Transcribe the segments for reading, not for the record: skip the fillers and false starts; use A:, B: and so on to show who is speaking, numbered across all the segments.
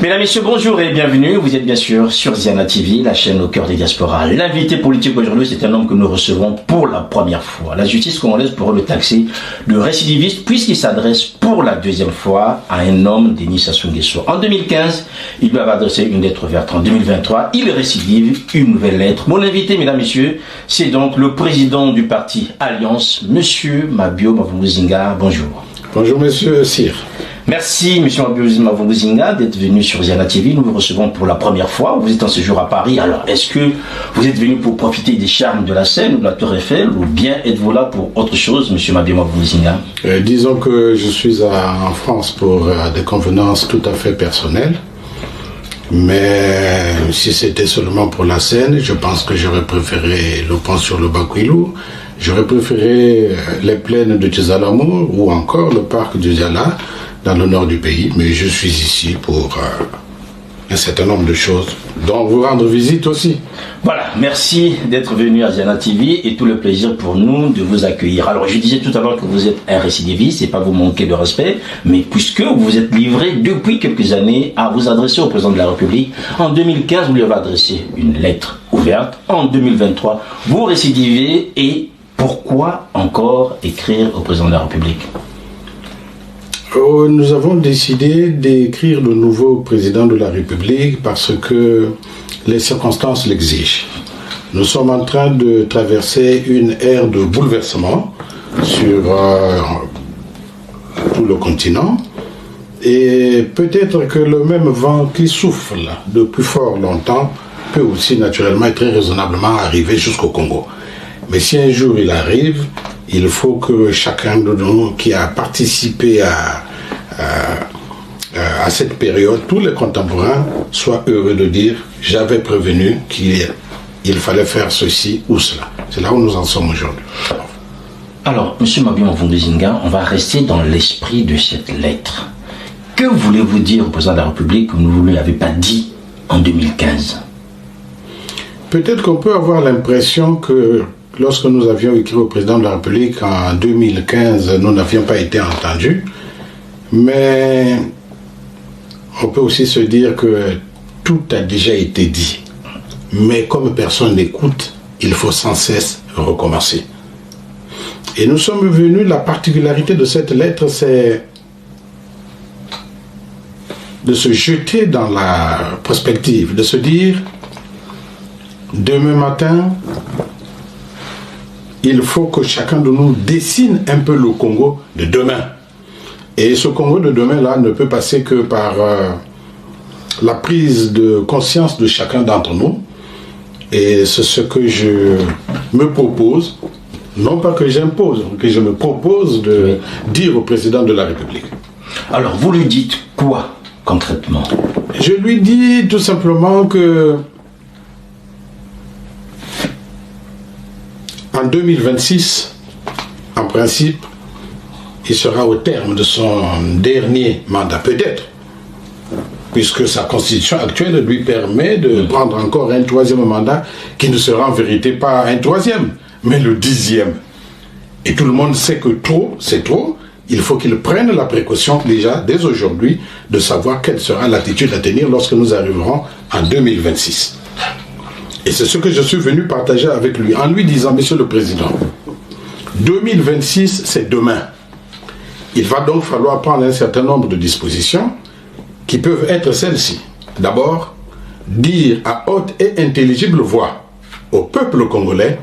A: Mesdames, Messieurs, bonjour et bienvenue. Vous êtes bien sûr sur Ziana TV, la chaîne au cœur des diasporas. L'invité politique aujourd'hui, c'est un homme que nous recevons pour la première fois. La justice congolaise pourrait le taxer de récidiviste puisqu'il s'adresse pour la deuxième fois à un homme, Denis Sassou Nguesso. En 2015, il lui avait adressé une lettre ouverte. En 2023, il récidive une nouvelle lettre. Mon invité, mesdames, messieurs, c'est donc le président du parti Alliance, Monsieur Mabio Mavungu-Zinga. Bonjour.
B: Bonjour, Monsieur Cyr.
A: Merci, Monsieur Mavungu-Zinga, d'être venu sur Ziana TV. Nous vous recevons pour la première fois. Vous êtes en séjour à Paris. Alors, est-ce que vous êtes venu pour profiter des charmes de la Seine ou de la Tour Eiffel, ou bien êtes-vous là pour autre chose, Monsieur Mavungu-Zinga?
B: Disons que je suis en France pour des convenances tout à fait personnelles. Mais si c'était seulement pour la Seine, je pense que j'aurais préféré le pont sur le Bakwilou. J'aurais préféré les plaines de Tchezalamour ou encore le parc du Ziala dans le nord du pays. Mais je suis ici pour un certain nombre de choses, dont vous rendre visite aussi.
A: Voilà, merci d'être venu à Ziana TV et tout le plaisir pour nous de vous accueillir. Alors, je disais tout à l'heure que vous êtes un récidiviste, c'est pas vous manquer de respect, mais puisque vous vous êtes livré depuis quelques années à vous adresser au président de la République, en 2015, vous lui avez adressé une lettre ouverte. En 2023, vous récidivez et pourquoi encore écrire au président de la République?
B: Nous avons décidé d'écrire le nouveau président de la République parce que les circonstances l'exigent. Nous sommes en train de traverser une ère de bouleversement sur tout le continent et peut-être que le même vent qui souffle depuis fort longtemps peut aussi naturellement et très raisonnablement arriver jusqu'au Congo. Mais si un jour il arrive, il faut que chacun de nous qui a participé à cette période, tous les contemporains soient heureux de dire « j'avais prévenu qu'il fallait faire ceci ou cela ». C'est là où nous en sommes aujourd'hui.
A: Alors, M. Mabio Mavungu-Zinga, on va rester dans l'esprit de cette lettre. Que voulez-vous dire au président de la République que vous ne lui avez pas dit en 2015?
B: Peut-être qu'on peut avoir l'impression que lorsque nous avions écrit au président de la République en 2015, nous n'avions pas été entendus. Mais on peut aussi se dire que tout a déjà été dit. Mais comme personne n'écoute, il faut sans cesse recommencer. Et nous sommes venus, la particularité de cette lettre, c'est de se jeter dans la prospective, de se dire, demain matin, il faut que chacun de nous dessine un peu le Congo de demain. Et ce Congo de demain-là ne peut passer que par la prise de conscience de chacun d'entre nous. Et c'est ce que je me propose, non pas que j'impose, que je me propose de dire au président de la République.
A: Alors, vous lui dites quoi concrètement?
B: Je lui dis tout simplement que en 2026, en principe, il sera au terme de son dernier mandat, peut-être, puisque sa constitution actuelle lui permet de prendre encore un troisième mandat qui ne sera en vérité pas un troisième, mais le 10e. Et tout le monde sait que trop, c'est trop. Il faut qu'il prenne la précaution déjà, dès aujourd'hui, de savoir quelle sera l'attitude à tenir lorsque nous arriverons en 2026. Et c'est ce que je suis venu partager avec lui, en lui disant, Monsieur le Président, 2026, c'est demain. Il va donc falloir prendre un certain nombre de dispositions qui peuvent être celles-ci. D'abord, dire à haute et intelligible voix au peuple congolais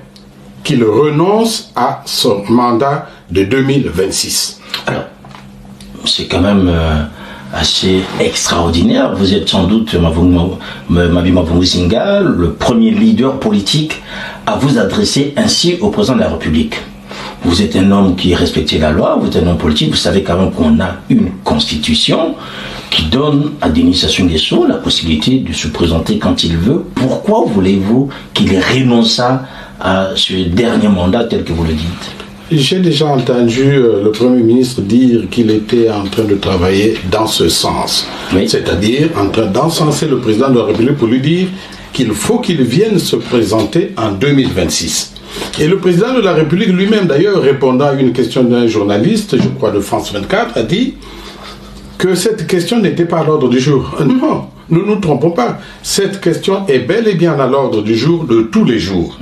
B: qu'il renonce à son mandat de 2026.
A: Alors, c'est quand même assez extraordinaire. Vous êtes sans doute, Mabio Mavungu-Zinga, le premier leader politique à vous adresser ainsi au président de la République. Vous êtes un homme qui respecte la loi, vous êtes un homme politique, vous savez quand même qu'on a une constitution qui donne à Denis Sassou Nguesso la possibilité de se présenter quand il veut. Pourquoi voulez-vous qu'il renonce à ce dernier mandat tel que vous le dites?
B: J'ai déjà entendu le Premier ministre dire qu'il était en train de travailler dans ce sens. Oui. C'est-à-dire en train d'encenser le président de la République pour lui dire qu'il faut qu'il vienne se présenter en 2026. Et le président de la République lui-même, d'ailleurs, répondant à une question d'un journaliste, je crois de France 24, a dit que cette question n'était pas à l'ordre du jour. Non, nous ne nous trompons pas. Cette question est bel et bien à l'ordre du jour de tous les jours.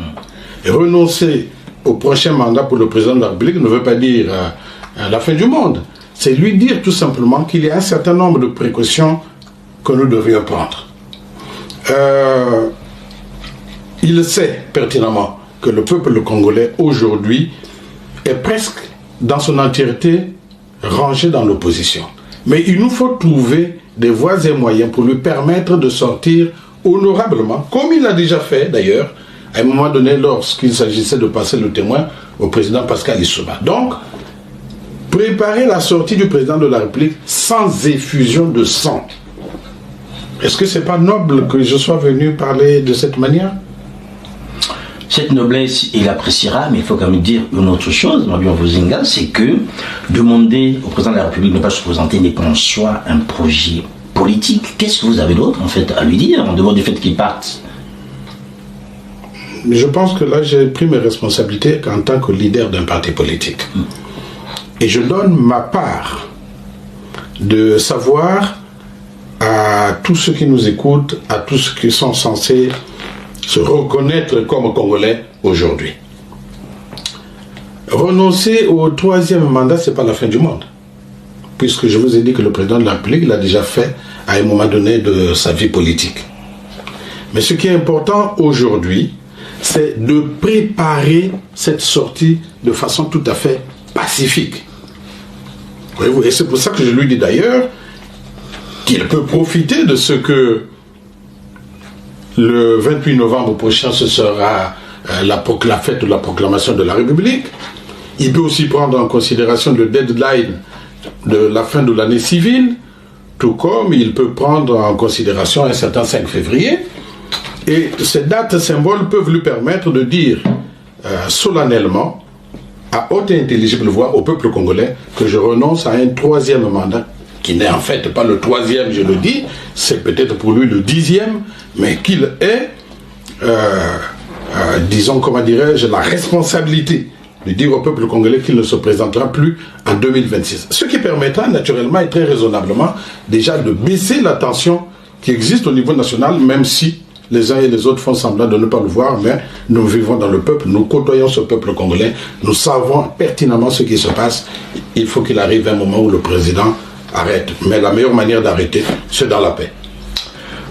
B: Et renoncer au prochain mandat pour le président de la République ne veut pas dire la fin du monde. C'est lui dire tout simplement qu'il y a un certain nombre de précautions que nous devrions prendre. Il sait pertinemment que le peuple congolais aujourd'hui est presque dans son entièreté rangé dans l'opposition. Mais il nous faut trouver des voies et moyens pour lui permettre de sortir honorablement, comme il l'a déjà fait d'ailleurs, à un moment donné lorsqu'il s'agissait de passer le témoin au président Pascal Lissouba. Donc, préparer la sortie du président de la République sans effusion de sang. Est-ce que c'est pas noble que je sois venu parler de cette manière?
A: Cette noblesse, il appréciera, mais il faut quand même dire une autre chose, Mabio Mvuzinga, c'est que demander au président de la République de ne pas se présenter n'est qu'en soi un projet politique. Qu'est-ce que vous avez d'autre, en fait, à lui dire, en dehors du fait qu'il parte?
B: Je pense que là, j'ai pris mes responsabilités en tant que leader d'un parti politique. Et je donne ma part de savoir à tous ceux qui nous écoutent, à tous ceux qui sont censés se reconnaître comme Congolais aujourd'hui. Renoncer au troisième mandat, ce n'est pas la fin du monde. Puisque je vous ai dit que le président de la République l'a déjà fait à un moment donné de sa vie politique. Mais ce qui est important aujourd'hui, c'est de préparer cette sortie de façon tout à fait pacifique. Voyez-vous, et c'est pour ça que je lui dis d'ailleurs qu'il peut profiter de ce que le 28 novembre prochain, ce sera la fête de la proclamation de la République. Il peut aussi prendre en considération le deadline de la fin de l'année civile, tout comme il peut prendre en considération un certain 5 février. Et ces dates symboles peuvent lui permettre de dire solennellement, à haute et intelligible voix au peuple congolais, que je renonce à un troisième mandat, qui n'est en fait pas le troisième, je le dis, c'est peut-être pour lui le 10e, mais qu'il ait, disons, comment dirais-je, la responsabilité de dire au peuple congolais qu'il ne se présentera plus en 2026. Ce qui permettra naturellement et très raisonnablement déjà de baisser la tension qui existe au niveau national, même si les uns et les autres font semblant de ne pas le voir, mais nous vivons dans le peuple, nous côtoyons ce peuple congolais, nous savons pertinemment ce qui se passe. Il faut qu'il arrive un moment où le président arrête. Mais la meilleure manière d'arrêter, c'est dans la paix.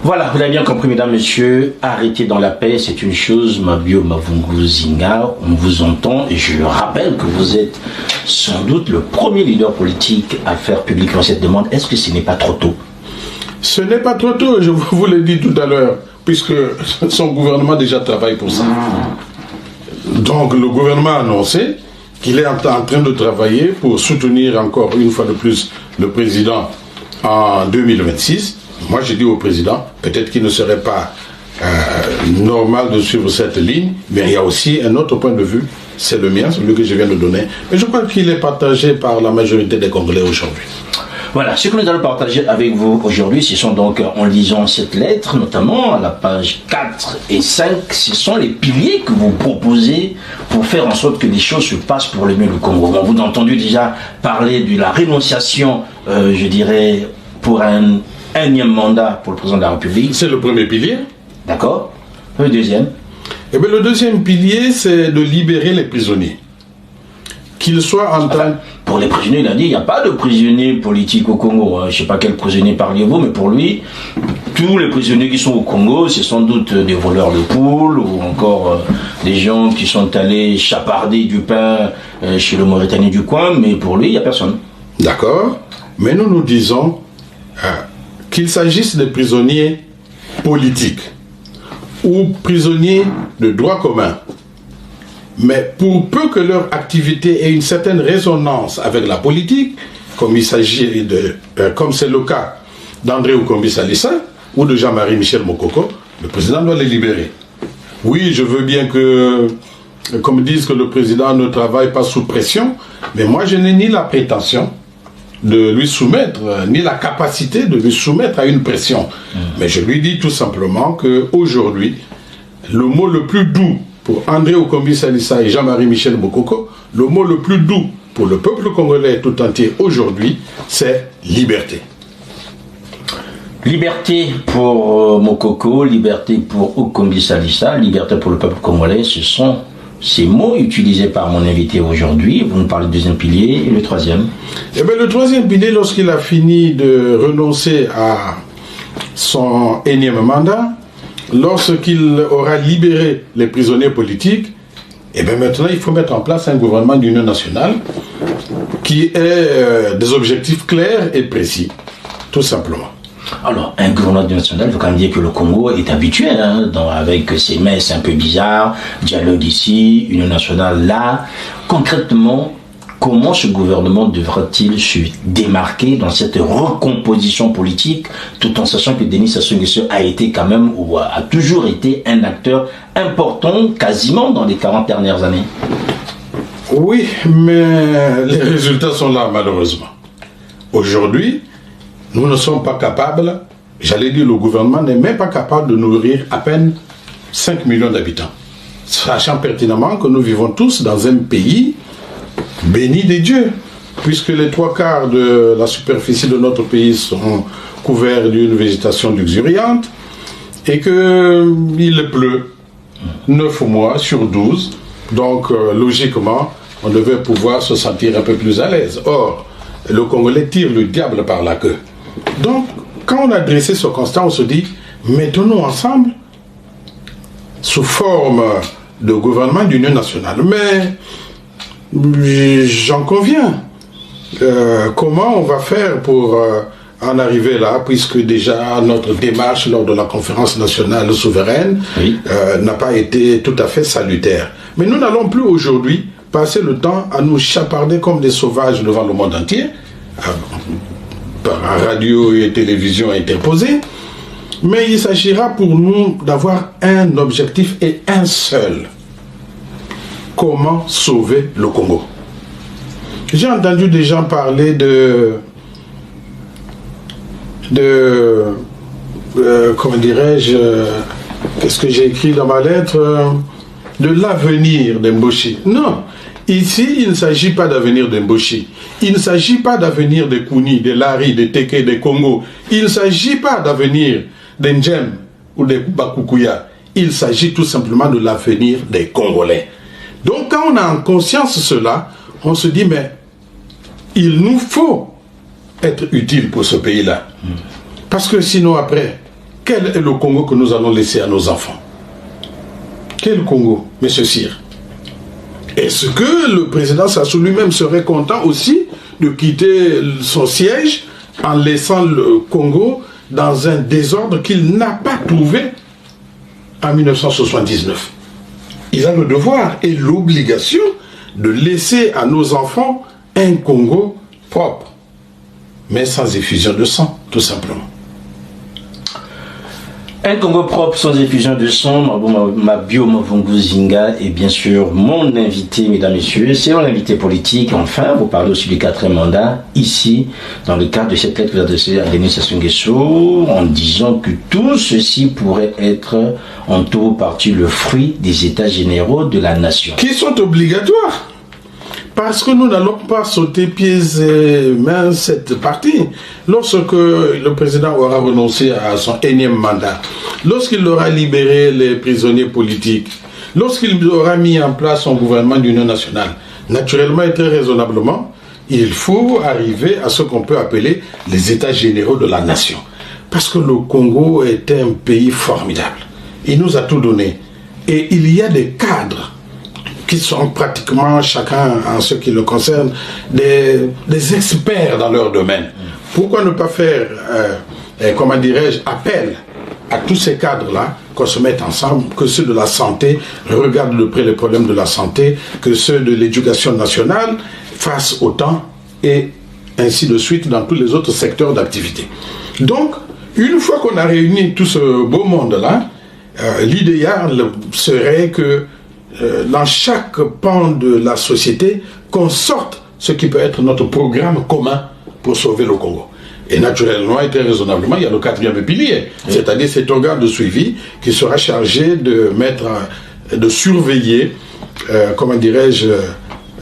A: Voilà, vous l'avez bien compris, mesdames, messieurs, arrêter dans la paix, c'est une chose. Mabio Mvuzinga, on vous entend, et je le rappelle que vous êtes sans doute le premier leader politique à faire publiquement cette demande. Est-ce que ce n'est pas trop tôt?
B: Ce n'est pas trop tôt, je vous l'ai dit tout à l'heure, puisque son gouvernement déjà travaille pour ça. Donc le gouvernement a annoncé qu'il est en train de travailler pour soutenir encore une fois de plus le président en 2026. Moi, j'ai dit au président, peut-être qu'il ne serait pas normal de suivre cette ligne, mais il y a aussi un autre point de vue, c'est le mien, celui que je viens de donner. Mais je crois qu'il est partagé par la majorité des Congolais aujourd'hui.
A: Voilà, ce que nous allons partager avec vous aujourd'hui, ce sont donc, en lisant cette lettre, notamment à la page 4 et 5, ce sont les piliers que vous proposez pour faire en sorte que les choses se passent pour le mieux du Congo. On vous a entendu déjà parler de la rénonciation, je dirais, pour un énième mandat pour le président de la République.
B: C'est le premier pilier.
A: D'accord. Le deuxième?
B: Eh bien, le deuxième pilier, c'est de libérer les prisonniers. Qu'ils soient en train...
A: Pour les prisonniers, il a dit, il n'y a pas de prisonniers politiques au Congo. Je ne sais pas quel prisonnier parliez-vous, mais pour lui, tous les prisonniers qui sont au Congo, c'est sans doute des voleurs de poules ou encore des gens qui sont allés chaparder du pain chez le Mauritanien du coin, mais pour lui, il n'y a personne.
B: D'accord. Mais nous nous disons qu'il s'agisse des prisonniers politiques ou prisonniers de droit commun, mais pour peu que leur activité ait une certaine résonance avec la politique, comme il s'agit de, comme c'est le cas d'André Okombi Salissa ou de Jean-Marie Michel Mokoko, le président doit les libérer. Oui, je veux bien que, comme disent que le président ne travaille pas sous pression, mais moi je n'ai ni la prétention de lui soumettre, ni la capacité de lui soumettre à une pression. Mais je lui dis tout simplement qu'aujourd'hui, le mot le plus doux pour André Okombi Salissa et Jean-Marie Michel Mokoko, le mot le plus doux pour le peuple congolais tout entier aujourd'hui, c'est liberté.
A: Liberté pour Mokoko, liberté pour Okombi Salissa, liberté pour le peuple congolais, ce sont ces mots utilisés par mon invité aujourd'hui. Vous nous parlez du deuxième pilier et le troisième.
B: Eh bien, le troisième pilier, lorsqu'il a fini de renoncer à son énième mandat, lorsqu'il aura libéré les prisonniers politiques, et bien maintenant il faut mettre en place un gouvernement d'union nationale qui ait des objectifs clairs et précis, tout simplement.
A: Alors, un gouvernement national, il faut quand même dire que le Congo est habitué, avec ses messes un peu bizarres, dialogue ici, union nationale là. Concrètement, comment ce gouvernement devra-t-il se démarquer dans cette recomposition politique, tout en sachant que Denis Sassou Nguesso a été quand même, ou a toujours été un acteur important, quasiment dans les 40 dernières années?
B: Oui, mais les résultats sont là, malheureusement. Aujourd'hui, nous ne sommes pas capables, j'allais dire le gouvernement n'est même pas capable de nourrir à peine 5 millions d'habitants. Sachant pertinemment que nous vivons tous dans un pays béni des dieux, puisque les 3/4 de la superficie de notre pays sont couverts d'une végétation luxuriante et qu'il pleut 9 mois sur 12. Donc, logiquement, on devait pouvoir se sentir un peu plus à l'aise. Or, le Congolais tire le diable par la queue. Donc, quand on a dressé ce constat, on se dit, mettons-nous ensemble sous forme de gouvernement d'union nationale. Mais, j'en conviens. Comment on va faire pour en arriver là, puisque déjà notre démarche lors de la conférence nationale souveraine n'a pas été tout à fait salutaire. Mais nous n'allons plus aujourd'hui passer le temps à nous chaparder comme des sauvages devant le monde entier, par radio et télévision interposées, mais il s'agira pour nous d'avoir un objectif et un seul. Comment sauver le Congo? J'ai entendu des gens parler comment dirais-je, qu'est-ce que j'ai écrit dans ma lettre, de l'avenir d'Mboshi. Non, ici il ne s'agit pas d'avenir d'Mboshi. Il ne s'agit pas d'avenir des Kouni, des Lari, des Teke, des Congo. Il ne s'agit pas d'avenir d'Ndjem ou des Bakukuya. Il s'agit tout simplement de l'avenir des Congolais. Donc quand on a en conscience cela, on se dit mais il nous faut être utile pour ce pays-là. Parce que sinon après, quel est le Congo que nous allons laisser à nos enfants? Quel Congo, M. Cyr? Est-ce que le président Sassou lui-même serait content aussi de quitter son siège en laissant le Congo dans un désordre qu'il n'a pas trouvé en 1979? Il a le devoir et l'obligation de laisser à nos enfants un Congo propre, mais sans effusion de sang, tout simplement.
A: Un Congo propre sans effusion de sang, Mabio Mavungu-Zinga est bien sûr mon invité, mesdames, messieurs. C'est mon invité politique. Enfin, vous parlez aussi du 4e mandat, ici, dans le cadre de cette lettre que vous adressez à Denis Sassou Nguesso, en disant que tout ceci pourrait être, en tout partie, le fruit des états généraux de la nation.
B: Qui sont obligatoires. Parce que nous n'allons pas sauter pieds et mains cette partie. Lorsque le président aura renoncé à son énième mandat, lorsqu'il aura libéré les prisonniers politiques, lorsqu'il aura mis en place son gouvernement d'union nationale, naturellement et très raisonnablement, il faut arriver à ce qu'on peut appeler les états généraux de la nation. Parce que le Congo est un pays formidable. Il nous a tout donné. Et il y a des cadres qui sont pratiquement, chacun en ce qui le concerne, des experts dans leur domaine. Pourquoi ne pas faire, comment dirais-je, appel à tous ces cadres-là, qu'on se mette ensemble, que ceux de la santé regardent de près les problèmes de la santé, que ceux de l'éducation nationale fassent autant, et ainsi de suite dans tous les autres secteurs d'activité. Donc, une fois qu'on a réuni tout ce beau monde-là, l'idéal serait que dans chaque pan de la société, qu'on sorte ce qui peut être notre programme commun pour sauver le Congo. Et naturellement et très raisonnablement, il y a le 4e pilier, c'est-à-dire cet organe de suivi qui sera chargé de surveiller, comment dirais-je,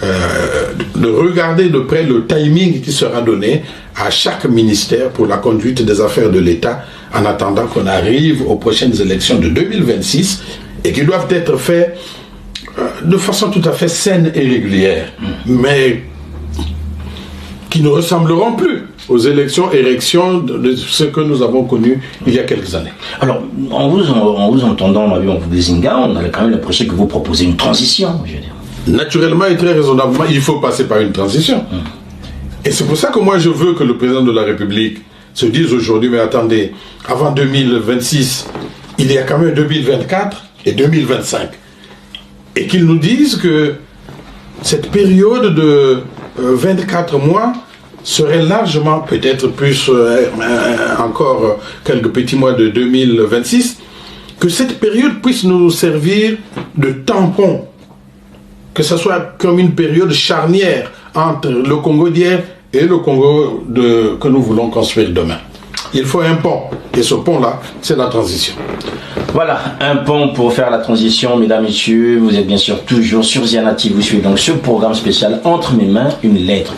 B: de regarder de près le timing qui sera donné à chaque ministère pour la conduite des affaires de l'État en attendant qu'on arrive aux prochaines élections de 2026 et qui doivent être faites de façon tout à fait saine et régulière, mais qui ne ressembleront plus aux élections de ce que nous avons connu il y a quelques années.
A: Alors, en vous entendant, Mabi Mavungu-Zinga, on a quand même l'impression que vous proposez une transition, je veux dire.
B: Naturellement et très raisonnablement, il faut passer par une transition. Et c'est pour ça que moi je veux que le président de la République se dise aujourd'hui, mais attendez, avant 2026, il y a quand même 2024 et 2025. Et qu'il nous dise que cette période de 24 mois serait largement, peut-être plus encore quelques petits mois de 2026, que cette période puisse nous servir de tampon, que ce soit comme une période charnière entre le Congo d'hier et le Congo que nous voulons construire demain. Il faut un pont, et ce pont-là, c'est la transition.
A: Voilà, un pont pour faire la transition, mesdames, messieurs. Vous êtes bien sûr toujours sur Ziana TV. Vous suivez donc ce programme spécial Entre mes mains, une lettre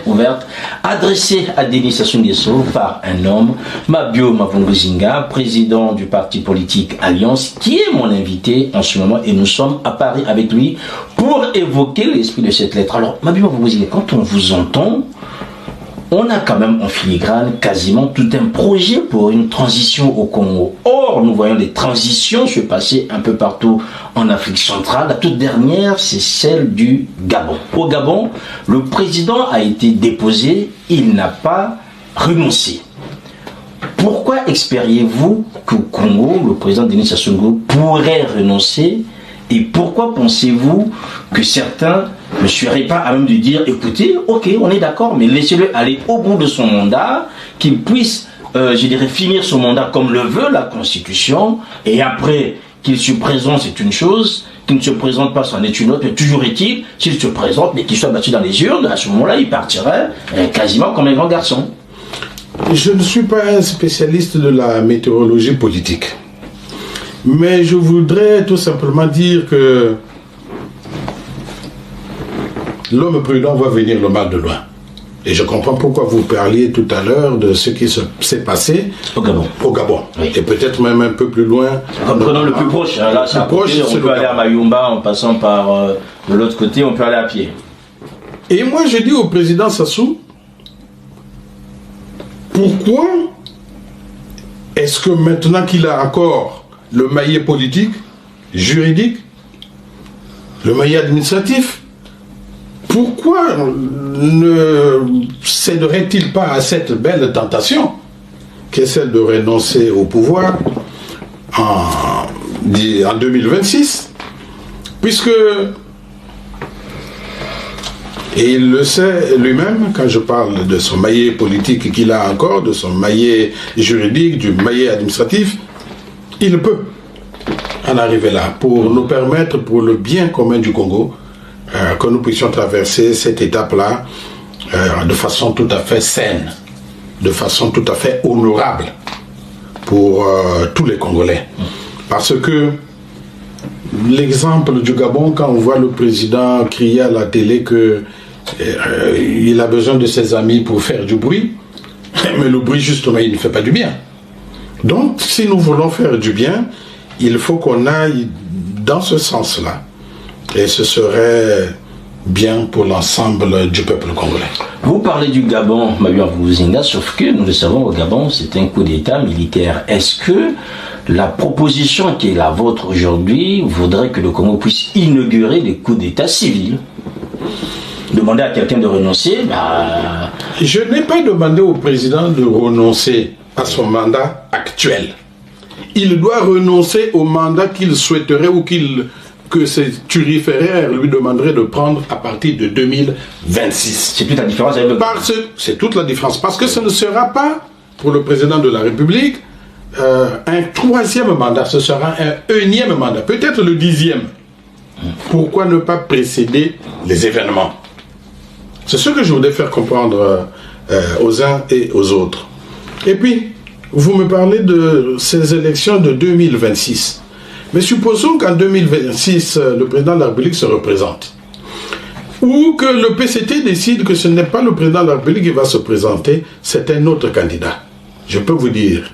A: ouverte adressée à Denis Sassou Nguesso par un homme, Mabio Mavungu-Zinga, président du parti politique Alliance, qui est mon invité en ce moment, et nous sommes à Paris avec lui pour évoquer l'esprit de cette lettre. Alors, Mabio Mavungu-Zinga, quand on vous entend, on a quand même en filigrane quasiment tout un projet pour une transition au Congo. Or, nous voyons des transitions se passer un peu partout en Afrique centrale. La toute dernière, c'est celle du Gabon. Au Gabon, le président a été déposé, il n'a pas renoncé. Pourquoi espériez-vous qu'au Congo, le président Denis Sassou Nguesso pourrait renoncer? Et pourquoi pensez-vous que certains ne seraient pas à même de dire, écoutez, ok, on est d'accord, mais laissez-le aller au bout de son mandat, qu'il puisse, finir son mandat comme le veut la Constitution, et après qu'il se présente, c'est une chose, qu'il ne se présente pas, c'en est une autre, mais toujours est-il, s'il se présente, mais qu'il soit battu dans les urnes, à ce moment-là, il partirait quasiment comme un grand garçon.
B: Je ne suis pas un spécialiste de la météorologie politique. Mais je voudrais tout simplement dire que l'homme prudent voit venir le mal de loin. Et je comprends pourquoi vous parliez tout à l'heure de ce qui s'est passé
A: au Gabon.
B: Oui. Et peut-être même un peu plus loin.
A: Prenons le plus proche. Hein, là, on peut aller à Mayumba en passant par de l'autre côté, on peut aller à pied.
B: Et moi, je dis au président Sassou, pourquoi est-ce que maintenant qu'il a encore le maillet politique, juridique, le maillet administratif, pourquoi ne céderait-il pas à cette belle tentation qui est celle de renoncer au pouvoir en 2026, puisque, et il le sait lui-même, quand je parle de son maillet politique qu'il a encore, de son maillet juridique, du maillet administratif, il peut en arriver là pour nous permettre, pour le bien commun du Congo, que nous puissions traverser cette étape-là de façon tout à fait saine, de façon tout à fait honorable pour tous les Congolais. Parce que l'exemple du Gabon, quand on voit le président crier à la télé qu'il a besoin de ses amis pour faire du bruit, mais le bruit justement il ne fait pas du bien. Donc si nous voulons faire du bien, il faut qu'on aille dans ce sens-là. Et ce serait bien pour l'ensemble du peuple congolais.
A: Vous parlez du Gabon, Mabio Mavungu-Zinga, sauf que nous le savons, au Gabon, c'est un coup d'État militaire. Est-ce que la proposition qui est la vôtre aujourd'hui voudrait que le Congo puisse inaugurer les coups d'État civils? Demander à quelqu'un de renoncer,
B: Je n'ai pas demandé au président de renoncer à son mandat actuel. Il doit renoncer au mandat qu'il souhaiterait ou que ces turiféraires lui demanderaient de prendre à partir de 2026.
A: C'est toute la différence avec le...
B: C'est toute la différence. Parce que ce ne sera pas, pour le président de la République, un troisième mandat. Ce sera un énième mandat. Peut-être le 10e. Pourquoi ne pas précéder les événements? C'est ce que je voudrais faire comprendre aux uns et aux autres. Et puis, vous me parlez de ces élections de 2026. Mais supposons qu'en 2026, le président de la République se représente. ou que le PCT décide que ce n'est pas le président de la République qui va se présenter, c'est un autre candidat. Je peux vous dire,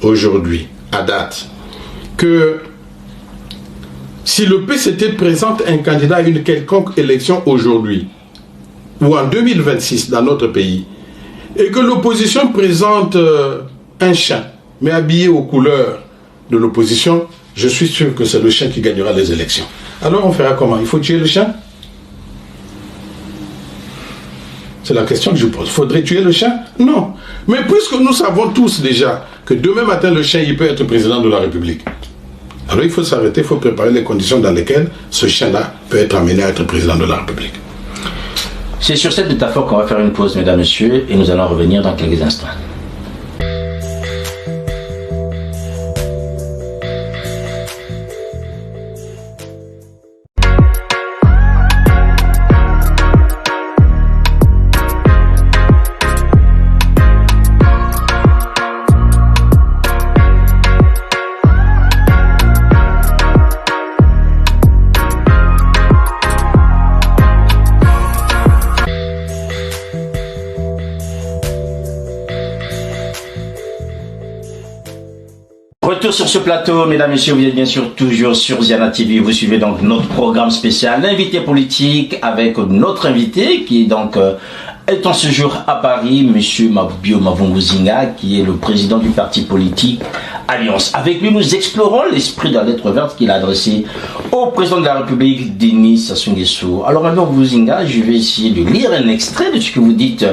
B: aujourd'hui, à date, que si le PCT présente un candidat à une quelconque élection aujourd'hui, ou en 2026 dans notre pays, et que l'opposition présente un chien, mais habillé aux couleurs de l'opposition, je suis sûr que c'est le chien qui gagnera les élections. Alors on fera comment? Il faut tuer le chien? C'est la question que je pose. Faudrait tuer le chien? Non. Mais puisque nous savons tous déjà que demain matin, le chien, il peut être président de la République. Alors il faut s'arrêter, il faut préparer les conditions dans lesquelles ce chien-là peut être amené à être président de la République.
A: C'est sur cette métaphore qu'on va faire une pause, mesdames, messieurs, et nous allons revenir dans quelques instants. Retour sur ce plateau, mesdames, messieurs, vous êtes bien sûr toujours sur Ziana TV. Vous suivez donc notre programme spécial, l'invité politique, avec notre invité qui est donc est en séjour à Paris, monsieur Mabio Mavungu-Zinga, qui est le président du parti politique Alliance. Avec lui, nous explorons l'esprit de la lettre verte qu'il a adressée au président de la République, Denis Sassou Nguesso. Alors maintenant, Mavungu-Zinga, je vais essayer de lire un extrait de ce que vous dites,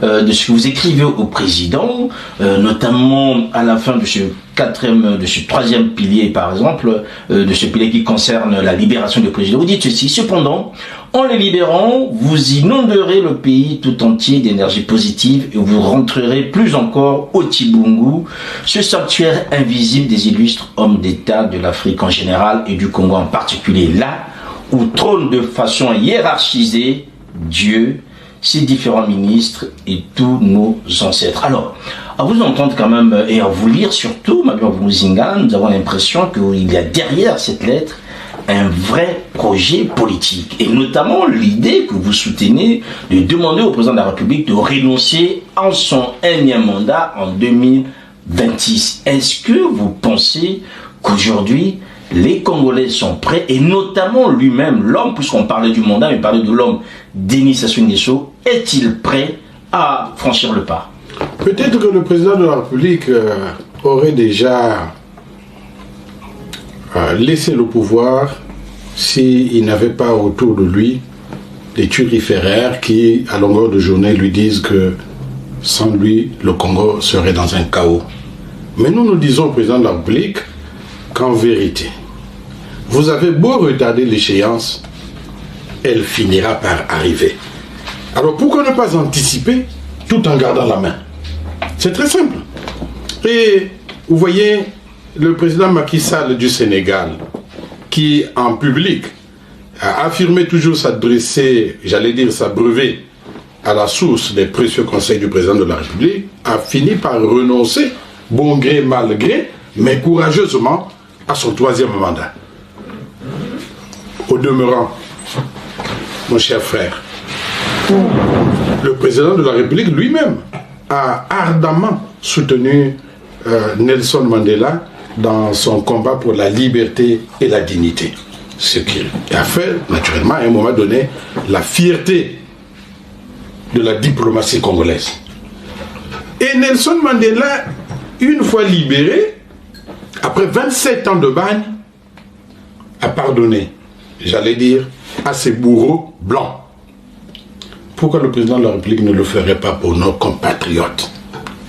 A: de ce que vous écrivez au président, notamment à la fin de ce troisième pilier, par exemple, de ce pilier qui concerne la libération du président. Vous dites ceci: cependant, en les libérant, vous inonderez le pays tout entier d'énergie positive et vous rentrerez plus encore au Tibungu, ce sanctuaire invisible des illustres hommes d'État de l'Afrique en général et du Congo en particulier, là où trône de façon hiérarchisée Dieu, ses différents ministres et tous nos ancêtres. Alors, à vous entendre quand même et à vous lire surtout, Mabio Mavungu-Zinga, nous avons l'impression qu'il y a derrière cette lettre un vrai projet politique, et notamment l'idée que vous soutenez de demander au président de la République de renoncer à son énième mandat en 2026. Est-ce que vous pensez qu'aujourd'hui les Congolais sont prêts, et notamment lui-même, l'homme, puisqu'on parlait du mandat, mais parlait de l'homme, Denis Sassou Nguesso, est-il prêt à franchir le pas?
B: Peut-être que le président de la République aurait déjà laissé le pouvoir s'il n'avait pas autour de lui des turiféraires qui, à longueur de journée, lui disent que sans lui, le Congo serait dans un chaos. Mais nous disons au président de la République qu'en vérité, vous avez beau retarder l'échéance, elle finira par arriver. Alors pourquoi ne pas anticiper tout en gardant la main? C'est très simple. Et vous voyez, le président Macky Sall du Sénégal, qui en public a affirmé toujours s'adresser, j'allais dire s'abreuver à la source des précieux conseils du président de la République, a fini par renoncer, bon gré, mal gré, mais courageusement, à son troisième mandat. Au demeurant, mon cher frère, le président de la République lui-même a ardemment soutenu Nelson Mandela dans son combat pour la liberté et la dignité. Ce qui a fait, naturellement, à un moment donné, la fierté de la diplomatie congolaise. Et Nelson Mandela, une fois libéré, après 27 ans de bagne, a pardonné, j'allais dire, à ses bourreaux blancs. Pourquoi le président de la République ne le ferait pas pour nos compatriotes,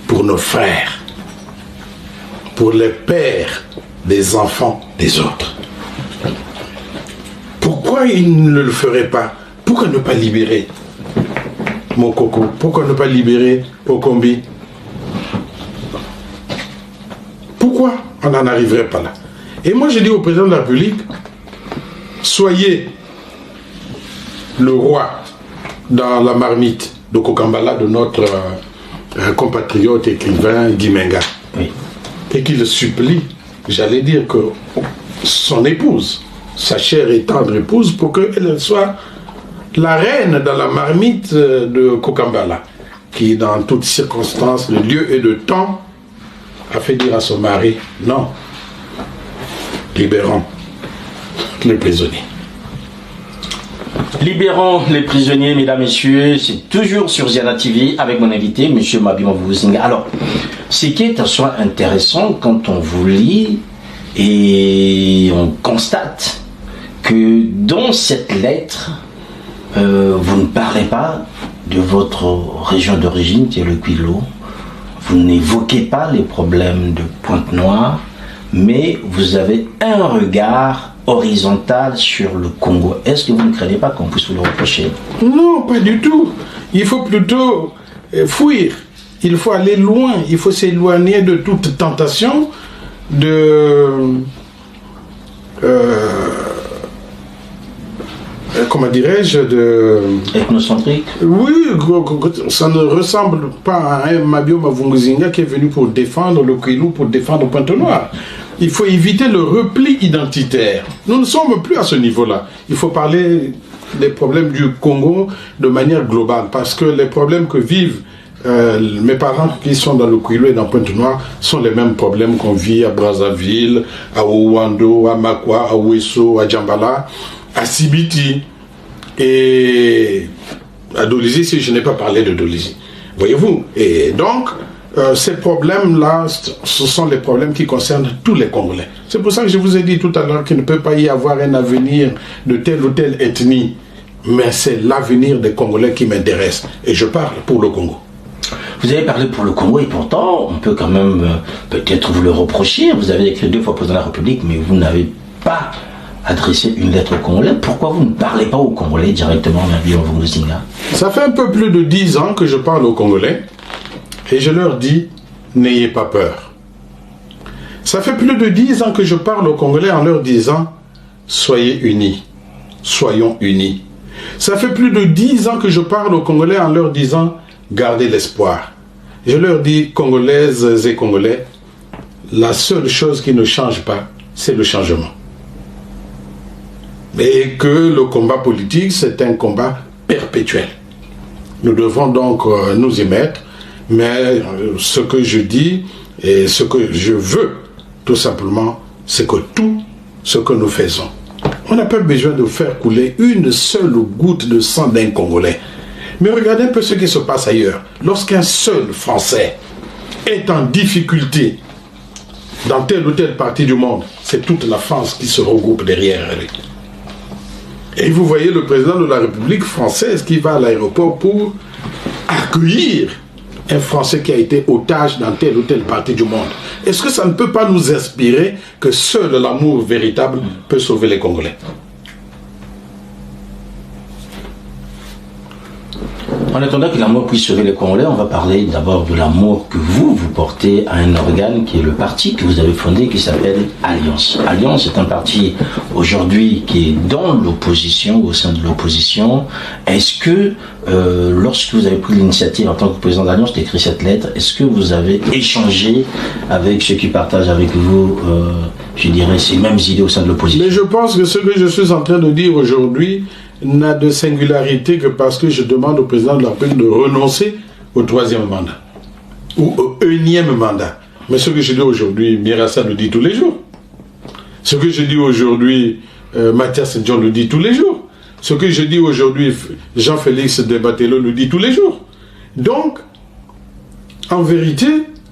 B: pour nos frères, pour les pères des enfants des autres? Pourquoi il ne le ferait pas? Pourquoi ne pas libérer Mokoko? Pourquoi ne pas libérer Okombi? Pourquoi on n'en arriverait pas là? Et moi je dis au président de la République, soyez le roi dans la marmite de Kokambala de notre compatriote écrivain Guy Menga. Oui. Et qu'il supplie, j'allais dire, que son épouse, sa chère et tendre épouse, pour qu'elle soit la reine dans la marmite de Kokambala, qui dans toutes circonstances, de lieu et de temps, a fait dire à son mari, non, libérons les prisonniers.
A: Libérons les prisonniers, mesdames, messieurs, c'est toujours sur Ziana TV avec mon invité, M. Mabima Mvubuzinga. Alors, ce qui est en soi intéressant quand on vous lit et on constate que dans cette lettre, vous ne parlez pas de votre région d'origine, qui est le Kwilu. Vous n'évoquez pas les problèmes de Pointe-Noire, mais vous avez un regard horizontal sur le Congo. Est-ce que vous ne craignez pas qu'on puisse vous le reprocher?
B: Non, pas du tout. Il faut plutôt fuir. Il faut aller loin. Il faut s'éloigner de toute tentation de... comment dirais-je, de...
A: Ethnocentrique?
B: Oui, ça ne ressemble pas à un Mabima Mvubuzinga qui est venu pour défendre le Kwilu, pour défendre Pointe-Noire. Il faut éviter le repli identitaire. Nous ne sommes plus à ce niveau-là. Il faut parler des problèmes du Congo de manière globale, parce que les problèmes que vivent mes parents qui sont dans le Kwilu et dans Pointe-Noire sont les mêmes problèmes qu'on vit à Brazzaville, à Ouando, à Makwa, à Ouesso, à Djambala, à Sibiti et à Dolisie, si je n'ai pas parlé de Dolisie. Voyez-vous? Et donc, ces problèmes-là, ce sont les problèmes qui concernent tous les Congolais. C'est pour ça que je vous ai dit tout à l'heure qu'il ne peut pas y avoir un avenir de telle ou telle ethnie, mais c'est l'avenir des Congolais qui m'intéresse. Et je parle pour le Congo.
A: Vous avez parlé pour le Congo et pourtant, on peut quand même peut-être vous le reprocher. Vous avez écrit 2 fois président de la République, mais vous n'avez pas adressé une lettre aux Congolais. Pourquoi vous ne parlez pas aux Congolais directement, Mabima Mvubuzinga?
B: Ça fait un peu plus de 10 ans que je parle aux Congolais et je leur dis, n'ayez pas peur. Ça fait plus de 10 ans que je parle aux Congolais en leur disant, soyez unis, soyons unis. Ça fait plus de 10 ans que je parle aux Congolais en leur disant, gardez l'espoir. Je leur dis, Congolaises et Congolais, la seule chose qui ne change pas, c'est le changement. Et que le combat politique, c'est un combat perpétuel. Nous devons donc nous y mettre, mais ce que je dis et ce que je veux, tout simplement, c'est que tout ce que nous faisons, on n'a pas besoin de faire couler une seule goutte de sang d'un Congolais. Mais regardez un peu ce qui se passe ailleurs. Lorsqu'un seul Français est en difficulté dans telle ou telle partie du monde, c'est toute la France qui se regroupe derrière lui. Et vous voyez le président de la République française qui va à l'aéroport pour accueillir un Français qui a été otage dans telle ou telle partie du monde. Est-ce que ça ne peut pas nous inspirer que seul l'amour véritable peut sauver les Congolais?
A: En attendant que l'amour puisse sauver les Congolais, on va parler d'abord de l'amour que vous portez à un organe qui est le parti que vous avez fondé, qui s'appelle Alliance. Alliance est un parti aujourd'hui qui est dans l'opposition, au sein de l'opposition. Est-ce que, lorsque vous avez pris l'initiative en tant que président d'Alliance d'écrire cette lettre, est-ce que vous avez échangé avec ceux qui partagent avec vous, je dirais, ces mêmes idées au sein de l'opposition?
B: Mais je pense que ce que je suis en train de dire aujourd'hui n'a de singularité que parce que je demande au président de la République de renoncer au 3e mandat ou au 1e mandat. Mais ce que je dis aujourd'hui, Mirassa le dit tous les jours. Ce que je dis aujourd'hui, Mathias John le dit tous les jours. Ce que je dis aujourd'hui, Jean-Félix Debatelo le dit tous les jours. Donc, en vérité,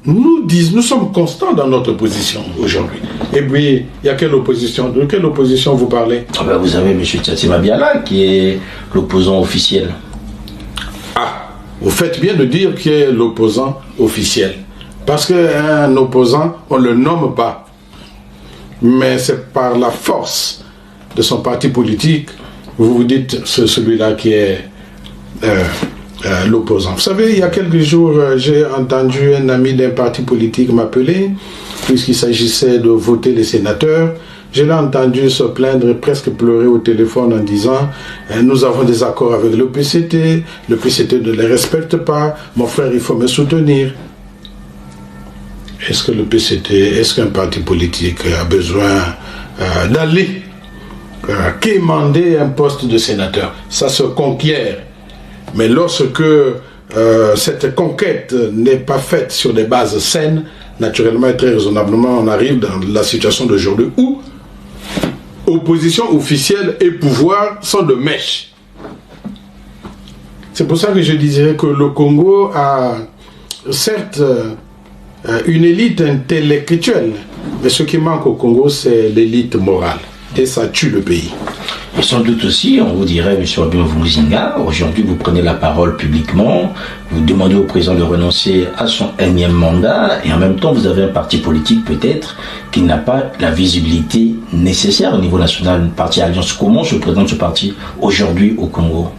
B: nous sommes constants dans notre position aujourd'hui. Et puis, il y a quelle opposition? De quelle opposition vous parlez?
A: Vous avez M. Tchatsi Mabiala qui est l'opposant officiel.
B: Ah, vous faites bien de dire qu'il est l'opposant officiel. Parce qu'un opposant, on ne le nomme pas. Mais c'est par la force de son parti politique, vous vous dites c'est celui-là qui est l'opposant. Vous savez, il y a quelques jours, j'ai entendu un ami d'un parti politique m'appeler, puisqu'il s'agissait de voter les sénateurs. Je l'ai entendu se plaindre et presque pleurer au téléphone en disant nous avons des accords avec le PCT ne les respecte pas, mon frère, il faut me soutenir. Est-ce que le PCT, est-ce qu'un parti politique a besoin d'aller quémander un poste de sénateur. Ça se conquiert. Mais lorsque cette conquête n'est pas faite sur des bases saines, naturellement et très raisonnablement, on arrive dans la situation d'aujourd'hui où opposition officielle et pouvoir sont de mèche. C'est pour ça que je dirais que le Congo a certes une élite intellectuelle, mais ce qui manque au Congo, c'est l'élite morale. Et ça tue le pays.
A: Et sans doute aussi, on vous dirait, M. Wabima Vunguzinga, aujourd'hui vous prenez la parole publiquement, vous demandez au président de renoncer à son énième mandat, et en même temps vous avez un parti politique peut-être qui n'a pas la visibilité nécessaire au niveau national, un parti Alliance. Comment se présente ce parti aujourd'hui au Congo?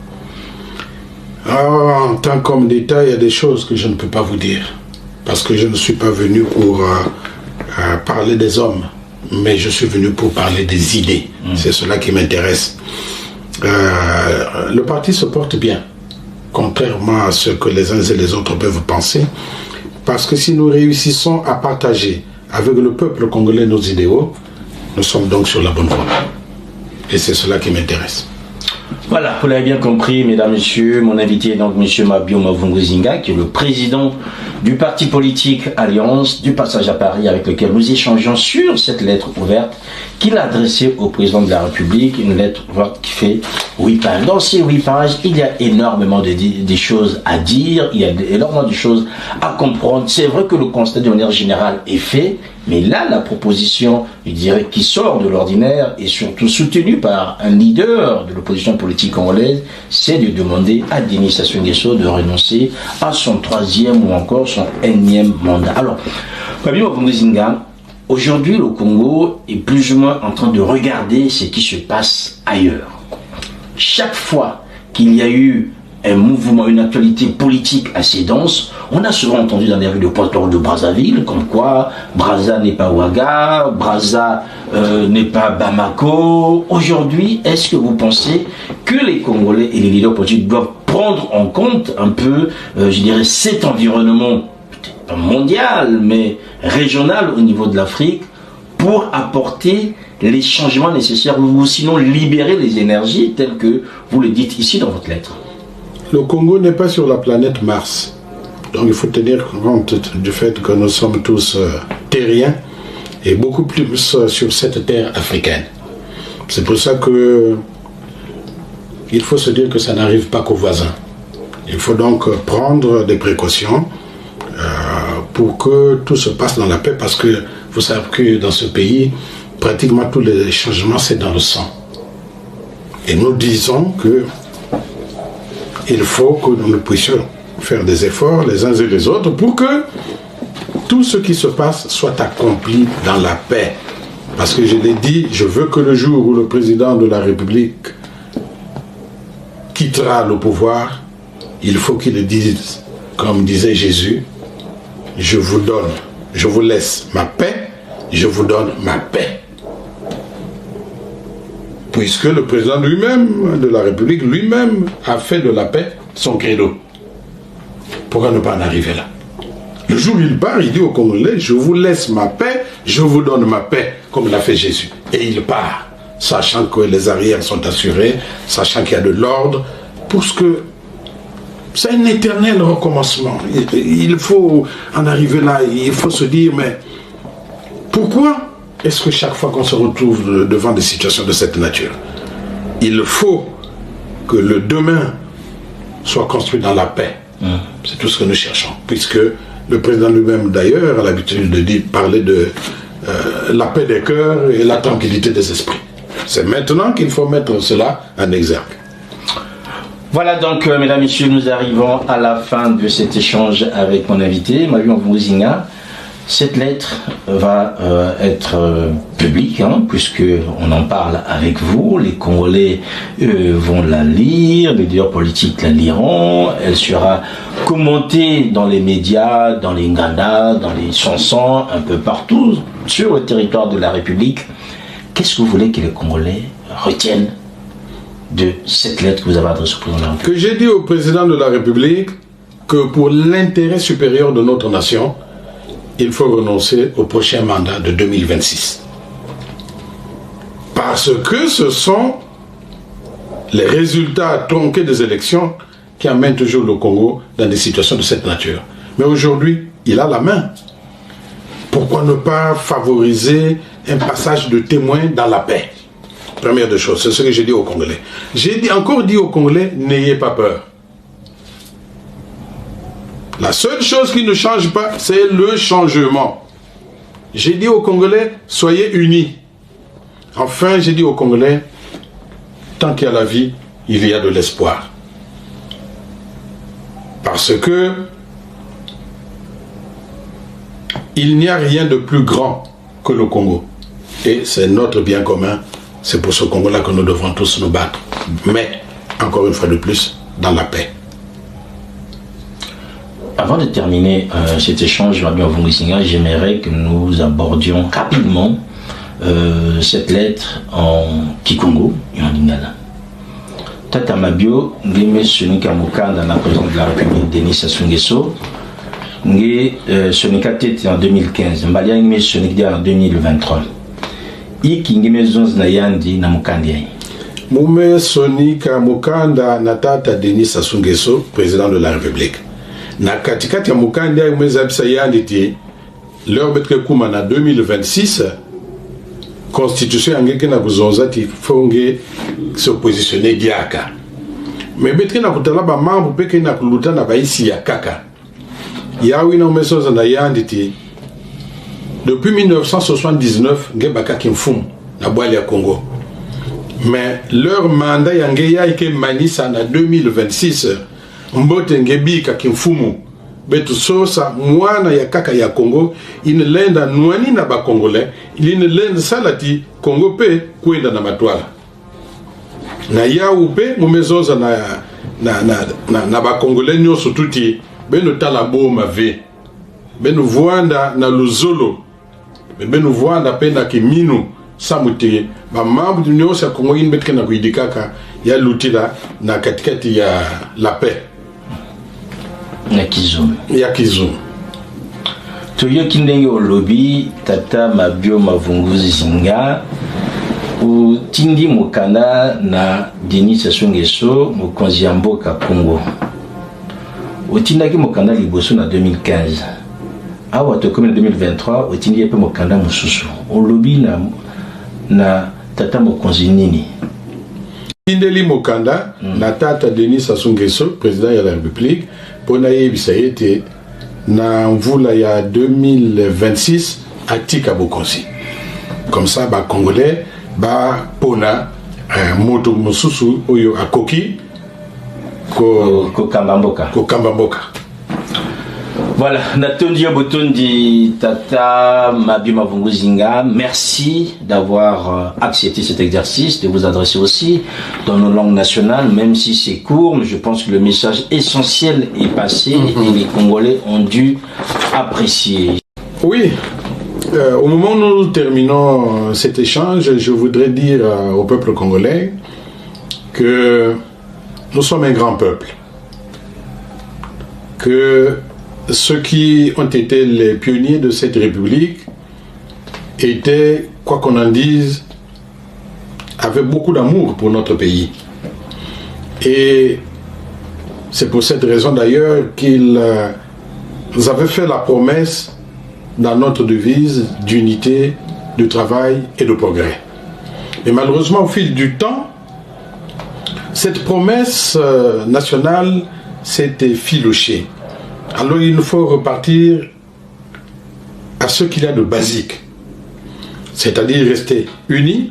B: En tant qu'homme d'État, il y a des choses que je ne peux pas vous dire, parce que je ne suis pas venu pour parler des hommes, mais je suis venu pour parler des idées. C'est cela qui m'intéresse. Le parti se porte bien, contrairement à ce que les uns et les autres peuvent penser, parce que si nous réussissons à partager avec le peuple congolais nos idéaux, nous sommes donc sur la bonne voie. Et c'est cela qui m'intéresse.
A: Voilà, vous l'avez bien compris, mesdames, messieurs, mon invité est donc M. Mabiouma Vunguzinga, qui est le président du parti politique Alliance du Passage à Paris, avec lequel nous échangeons sur cette lettre ouverte qu'il a adressée au président de la République, une lettre ouverte qui fait 8 pages. Dans ces 8 pages, il y a énormément de choses à dire, il y a énormément de choses à comprendre. C'est vrai que le constat de manière générale est fait, mais là, la proposition, je dirais, qui sort de l'ordinaire et surtout soutenue par un leader de l'opposition politique congolaise, c'est de demander à Denis Sassou Nguesso de renoncer à son 3e ou encore son énième mandat. Alors, Wabima Vunguzinga, aujourd'hui, le Congo est plus ou moins en train de regarder ce qui se passe ailleurs. Chaque fois qu'il y a eu un mouvement, une actualité politique assez dense, on a souvent entendu dans les rues de Port-au-Prince de Brazzaville, comme quoi Brazza n'est pas Ouaga, Brazza n'est pas Bamako. Aujourd'hui, est-ce que vous pensez que les Congolais et les leaders politiques doivent prendre en compte un peu, je dirais, cet environnement, peut-être pas mondial, mais régional au niveau de l'Afrique, pour apporter les changements nécessaires ou sinon libérer les énergies telles que vous le dites ici dans votre lettre?
B: Le Congo n'est pas sur la planète Mars. Donc il faut tenir compte du fait que nous sommes tous terriens et beaucoup plus sur cette terre africaine. C'est pour ça que il faut se dire que ça n'arrive pas qu'aux voisins. Il faut donc prendre des précautions pour que tout se passe dans la paix, parce que vous savez que dans ce pays, pratiquement tous les changements, c'est dans le sang. Et nous disons que il faut que nous puissions faire des efforts les uns et les autres pour que tout ce qui se passe soit accompli dans la paix. Parce que je l'ai dit, je veux que le jour où le président de la République quittera le pouvoir, il faut qu'il dise, comme disait Jésus, je vous laisse ma paix, je vous donne ma paix. Puisque le président lui-même de la République, lui-même, a fait de la paix son credo. Pourquoi ne pas en arriver là? Le jour où il part, il dit aux Congolais, je vous laisse ma paix, je vous donne ma paix, comme l'a fait Jésus. Et il part, sachant que les arrières sont assurées, sachant qu'il y a de l'ordre, parce que c'est un éternel recommencement. Il faut en arriver là, il faut se dire, mais pourquoi est-ce que chaque fois qu'on se retrouve devant des situations de cette nature, il faut que le demain soit construit dans la paix? C'est tout ce que nous cherchons. Puisque le président lui-même, d'ailleurs, a l'habitude de parler de la paix des cœurs et la tranquillité des esprits. C'est maintenant qu'il faut mettre cela en exergue.
A: Voilà donc, mesdames, messieurs, nous arrivons à la fin de cet échange avec mon invité, Mabiouma Vunguzinga. Cette lettre va être publique, puisqu'on en parle avec vous. Les Congolais vont la lire, les leaders politiques la liront. Elle sera commentée dans les médias, dans les Nganda, dans les chansons, un peu partout sur le territoire de la République. Qu'est-ce que vous voulez que les Congolais retiennent de cette lettre que vous avez adressée au président de la République?
B: Que j'ai dit au président de la République que pour l'intérêt supérieur de notre nation, il faut renoncer au prochain mandat de 2026. Parce que ce sont les résultats tronqués des élections qui amènent toujours le Congo dans des situations de cette nature. Mais aujourd'hui, il a la main. Pourquoi ne pas favoriser un passage de témoins dans la paix? Première des choses, c'est ce que j'ai dit aux Congolais. J'ai encore dit aux Congolais, n'ayez pas peur. La seule chose qui ne change pas, c'est le changement. J'ai dit aux Congolais, soyez unis. Enfin, j'ai dit aux Congolais, tant qu'il y a la vie, il y a de l'espoir. Parce que il n'y a rien de plus grand que le Congo. Et c'est notre bien commun. C'est pour ce Congo-là que nous devons tous nous battre. Mais, encore une fois de plus, dans la paix.
A: Avant de terminer cet échange, j'aimerais que nous abordions rapidement cette lettre en Kikongo et en Lingala. Tata Mabio, Ngeme Sonika Mukanda, la présidente de la République, Denis Sassou Nguesso, Sonika Tete en 2015, Mbalia Ngeme Sonika en 2023. Iki Ngeme Zonz Nayandi na Mukandi.
B: Mume Sonika Mukanda na Tata Denis Sassou Nguesso, président de la République. Na katikati ya Mukandi ya Umezabisa Yanditi, leur betre kuma na 2026, constitution angeke na kuzonzati fonge se positionner diaka. Mais betre na kutala ba mambo peke na kuluta na baisi ya kaka. Yawi na Umesoza na Yanditi, depuis 1979, Ngebaka Kimfum, na Boali ya Congo. Mais leur mandat yange ya ike manisa na 2026, Mbote Ngebika Kimfumu, betu sosa mwana ya kaka ya Congo, inelenda nwani na ba Congolais, inelenda salati Congo pe kwenda na matwala. Na ya upe mumezoza na ba Congolais nyoso tuti, beno talabo mave, beno vuanda na luzolo, beno vuanda pe na kiminu, samuti, ba mambu du nyoso ya Congo inbetke na kuidikaka, ya lutila na katikati ya la paix.
A: Yakizu. Toyo kindenge au lobby, Tata Mabio Mavunguzi Zinga, ou Tindi Mukanda na Denis Sassou Nguesso, Mokonzi Mboka Congo. Ou Tindaki Mukanda Liboso na 2015. Awa Tokomi na 2023, ou Tindi Epe Mukanda Mususu. Au lobby na Tata Mokonzi Nini.
B: Tindeli Mukanda na Tata Denis Sassou Nguesso, président de la République, pour Bisayete na mvula ya 2026 à Tika Bokonsi. Comme ça, ba Congolais, ba pona moto mususu oyo akoki
A: ko Kambamboka. Voilà, Natondi Botondi Tata Mabio Mavunguzi Zinga, merci d'avoir accepté cet exercice, de vous adresser aussi dans nos langues nationales, même si c'est court, mais je pense que le message essentiel est passé et les Congolais ont dû apprécier.
B: Oui, au moment où nous terminons cet échange, je voudrais dire au peuple congolais que nous sommes un grand peuple, que ceux qui ont été les pionniers de cette république étaient, quoi qu'on en dise, avaient beaucoup d'amour pour notre pays. Et c'est pour cette raison d'ailleurs qu'ils avaient fait la promesse dans notre devise d'unité, de travail et de progrès. Et malheureusement, au fil du temps, cette promesse nationale s'est effilochée. Alors il nous faut repartir à ce qu'il y a de basique, c'est-à-dire rester unis,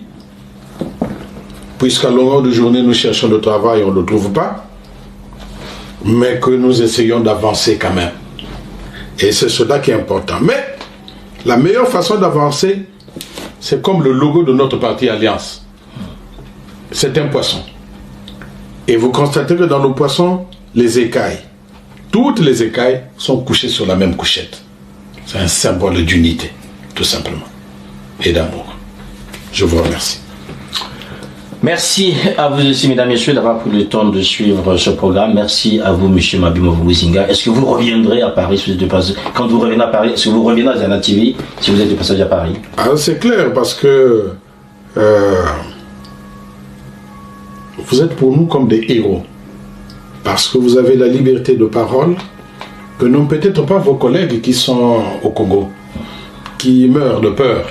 B: puisqu'à longueur de journée nous cherchons le travail et on ne le trouve pas, mais que nous essayons d'avancer quand même. Et c'est cela qui est important. Mais la meilleure façon d'avancer, c'est comme le logo de notre parti Alliance. C'est un poisson. Et vous constatez que dans le poisson, les écailles, toutes les écailles sont couchées sur la même couchette. C'est un symbole d'unité, tout simplement, et d'amour. Je vous remercie.
A: Merci à vous aussi, mesdames et messieurs, d'avoir pris le temps de suivre ce programme. Merci à vous, M. Mabio Mavunguzi Zinga. Est-ce que vous reviendrez à Paris si vous êtes de passage? Quand vous revenez à Paris, est-ce que vous reviendrez à Zana TV si vous êtes de passage à Paris?
B: C'est clair, parce que vous êtes pour nous comme des héros. Parce que vous avez la liberté de parole que n'ont peut-être pas vos collègues qui sont au Congo, qui meurent de peur.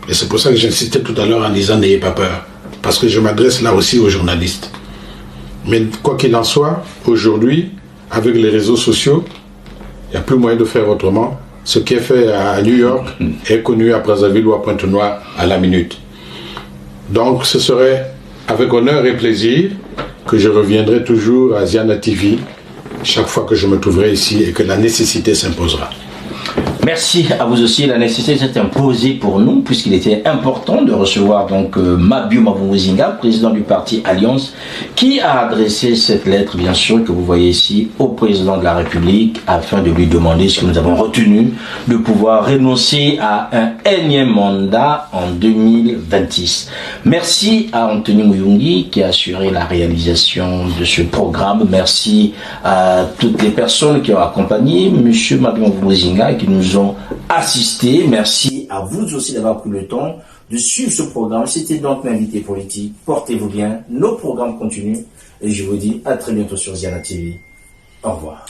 B: Et c'est pour ça que j'insistais tout à l'heure en disant n'ayez pas peur. Parce que je m'adresse là aussi aux journalistes. Mais quoi qu'il en soit, aujourd'hui, avec les réseaux sociaux, il n'y a plus moyen de faire autrement. Ce qui est fait à New York est connu à Brazzaville ou à Pointe-Noire à la minute. Donc ce serait avec honneur et plaisir que je reviendrai toujours à Ziana TV chaque fois que je me trouverai ici et que la nécessité s'imposera.
A: Merci à vous aussi. La nécessité s'est imposée pour nous puisqu'il était important de recevoir donc Mabio Mavungu-Zinga, président du parti Alliance, qui a adressé cette lettre, bien sûr, que vous voyez ici, au président de la République afin de lui demander ce que nous avons retenu, de pouvoir renoncer à un énième mandat en 2026. Merci à Anthony Muyungi qui a assuré la réalisation de ce programme. Merci à toutes les personnes qui ont accompagné M. Mabio Mavungu-Zinga et qui nous ont assisté. Merci à vous aussi d'avoir pris le temps de suivre ce programme. C'était donc l'invité politique. Portez-vous bien. Nos programmes continuent et je vous dis à très bientôt sur Ziana TV. Au revoir.